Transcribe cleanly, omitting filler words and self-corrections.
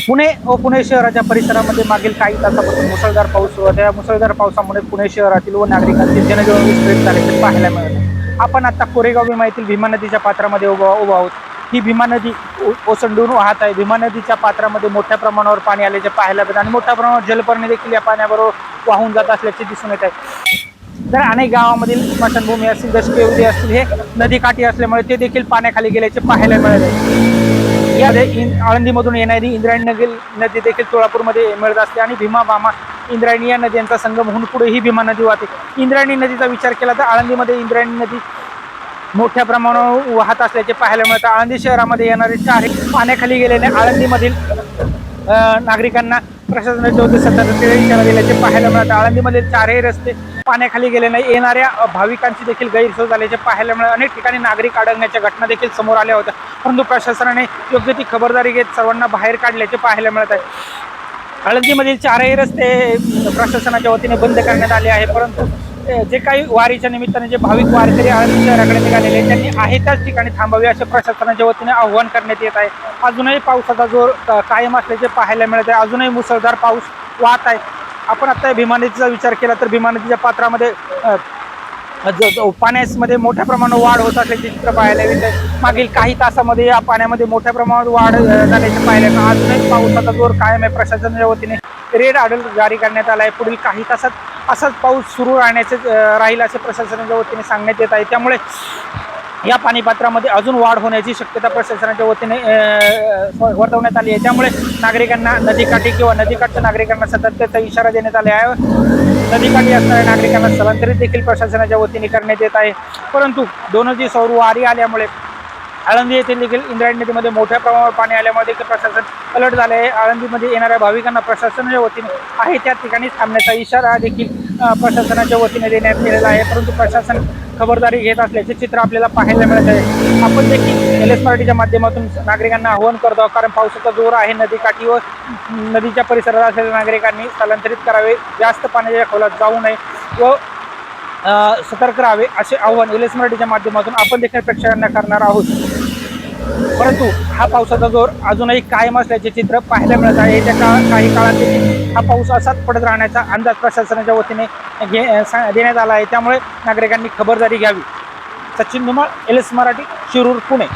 पुणे शहराच्या परिसरामध्ये मागील काही तासापासून मुसळधार पाऊस सुरू आहे. या मुसळधार पावसामुळे पुणे शहरातील व नागरिकांचे जनजीवन विस्कळीत झाल्याचे पाहायला मिळाले. आपण आता कोरेगाव भीमा येथील भीमा नदीच्या पात्रामध्ये उभा आहोत. ही भीमा नदी ओसंडून वाहत आहे. भीमा नदीच्या पात्रामध्ये मोठ्या प्रमाणावर पाणी आल्याचे पाहायला मिळते आणि मोठ्या प्रमाणावर जलपर्णी देखील या पाण्याबरोबर वाहून जात असल्याचे दिसून येत आहे. तर अनेक गावामधील स्मशानभूमी असतील, दशके उदे असतील, हे नदीकाठी असल्यामुळे ते देखील पाण्याखाली गेल्याचे पाहायला मिळाले. यामध्ये आळंदीमधून येणारी इंद्रायणी नदी देखील सोलापूरमध्ये मिळत असते आणि भीमा भामा इंद्रायणी या नद्यांचा संगम होऊन पुढे ही भीमा नदी वाहते. इंद्रायणी नदीचा विचार केला तर आळंदीमध्ये इंद्रायणी नदी मोठ्या प्रमाणावर वाहत असल्याचे पाहायला मिळतं. आळंदी शहरामध्ये येणारे चारही पाण्याखाली गेल्याने आळंदीमधील नागरिकांना प्रशासनाच्या वतीने सतर्कतेचा इशारा दिल्याचे पाहायला मिळतं. आळंदीमधील चारही रस्ते पाण्याखाली गेल्याने येणाऱ्या भाविकांची देखील गैरसोय झाल्याचे पाहायला मिळाले. अनेक ठिकाणी नागरिक अडकण्याच्या घटना देखील समोर आल्या होत्या, परंतु प्रशासनाने योग्य ती खबरदारी घेत सर्वांना बाहेर काढल्याचे पाहायला मिळत आहे. आळंदीमधील चारही रस्ते प्रशासनाच्या वतीने बंद करण्यात आले आहे, परंतु जे काही वारीच्या निमित्ताने जे भाविक वारकरी आळंदी शहराकडे निघालेले त्यांनी आहे त्याच ठिकाणी थांबावे असे प्रशासनाच्या वतीने आव्हान करण्यात येत आहे. अजूनही पावसाचा जोर कायम असल्याचे पाहायला मिळत आहे. अजूनही मुसळधार पाऊस वाहत आहे. आपण आता भीमा नदीचा विचार केला तर भीमा नदीच्या पात्रामध्ये पाण्यामध्ये मोठ्या प्रमाणात वाढ होत असल्याचे चित्र पाहायला मिळत आहे. मागील काही तासामध्ये या पाण्यामध्ये मोठ्या प्रमाणात वाढ झाल्याचे पाहायला मिळाले. अजूनही पावसाचा जोर कायम आहे. प्रशासनाच्या वतीने रेड अलर्ट जारी करण्यात आला आहे. पुढील काही तासात असाच पाऊस सुरू राहील असे प्रशासनाच्या वतीने सांगण्यात येत आहे. त्यामुळे या पाणीपात्रामध्ये अजून वाढ होण्याची शक्यता प्रशासनाच्या वतीने वर्तवण्यात आली आहे. त्यामुळे नागरिकांना नदीकाठी किंवा नदीकाठच्या नागरिकांना सतर्कतेचा इशारा देण्यात आला आहे. नदीकाठी असणाऱ्या नागरिकांना स्थलांतरित देखील प्रशासनाच्या वतीने करण्यात येत आहे. परंतु दोन दिवसावर वारी आल्यामुळे आळंदी येथील देखील इंद्रायणी नदीमध्ये मोठ्या प्रमाणावर पाणी आल्यामुळे देखील प्रशासन अलर्ट झाले आहे. आळंदीमध्ये येणाऱ्या भाविकांना प्रशासनाच्या वतीने आहे त्या ठिकाणी थांबण्याचा इशारा देखील प्रशासनाच्या वतीने देण्यात आलेला आहे, परंतु प्रशासन खबरदारी घेत असल्याचे चित्र आपल्याला पाहायला मिळत आहे. आपण देखील LS मराठीच्या माध्यमातून नागरिकांना आवाहन करतो, कारण पावसाचा जोर आहे. नदीकाठी व नदीच्या परिसरात असलेल्या नागरिकांनी स्थलांतरित करावे, जास्त पाण्याच्या खोलात जाऊ नये व सतर्क राहावे असे आव्हान LS मराठीच्या माध्यमातून आपण देखील प्रेक्षकांना करणार आहोत. परंतु हा पावसाचा जोर अजूनही कायम असल्याचे चित्र पाहायला मिळत आहे. येत्या काही काळात देखील हा पाऊस असाच पडत राहण्याचा अंदाज प्रशासनाच्या वतीने देण्यात आला आहे. त्यामुळे नागरिकांनी खबरदारी घ्यावी. सचिन धुमाळ, LS मराठी, शिरूर, पुणे.